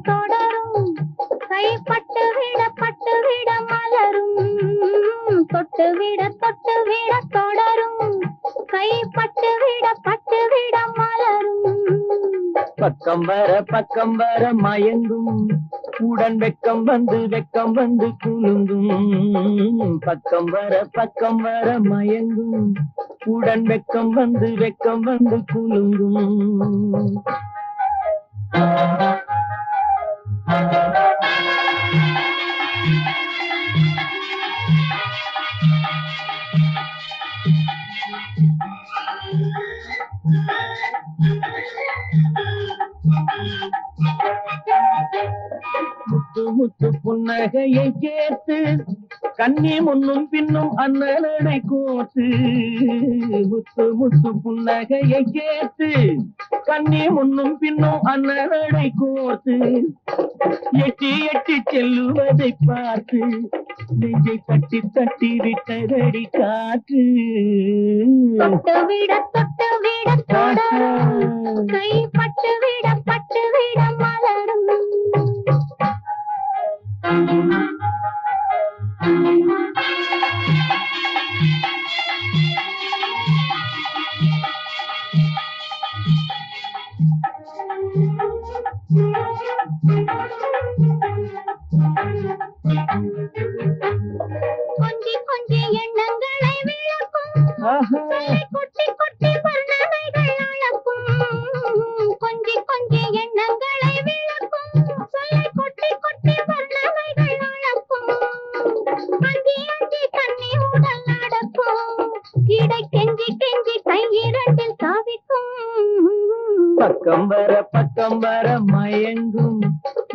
தொடரும் கைப்பட்டு விட மலரும் தொட்டு விட தொடரும் கைப்பட்டு விட மலரும் பக்கம் வர மயங்கும் உடன் வெக்கம் வந்து குலுங்கும் பக்கம் வர மயங்கும் உடன் வெக்கம் வந்து குலுங்கும் முத்து புன்னகையை சேர்த்து கண்ணி முன்னும் பின்னும் அண்ணனை கோத்து முத்து புன்னகையை சேர்த்து கண்ணி முன்னும் பின்னும் அண்ணனை கோத்து எட்டி செல்லுவதை பார்த்து நெஞ்சை தட்டி விட்டதடி காற்று தொட்டு விட தொடரும் கைப்பட்டு விட மலரும் கொஞ்சி எண்ணங்களை விளக்கும் கொட்டி வர்ணனைகள் அளக்கும் கொஞ்சி எண்ணங்களை விளக்கும் சொல்லை கொட்டி வர்ணனைகள் அளக்கும் அஞ்சி தண்ணி உடல் நடக்கும் இடை கெஞ்சி கையிரண்டில் சாவிக்கும் பக்கம் வர மயங்கும்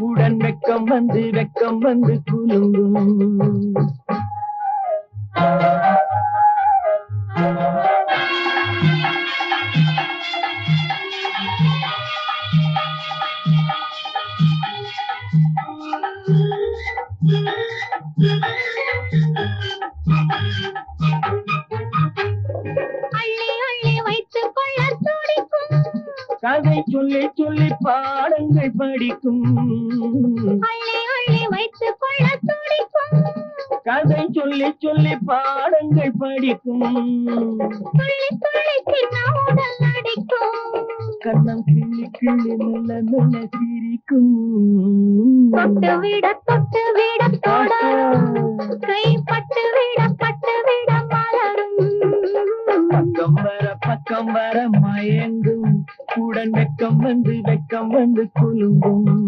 உடன் வெக்கம் வந்து குலுங்கும் அள்ளி வைத்துக் கொள்ள துடிக்கும் கதை சொல்லி பாடங்கள் படிக்கும் அள்ளி வைத்துக் கொள்ள துடிக்கும் கதை சொல்லி பாடங்கள் படிக்கும் துள்ளி சின்னவுடல் நடிக்கும் கண்ணம் கிள்ளி நல்ல சிரிக்கும் தொட்டு விட தொடரும் கைப்பட்டு விட மலரும் பக்கம் வர மயங்கும் உடன் வெக்கம் வந்து குலுங்கும்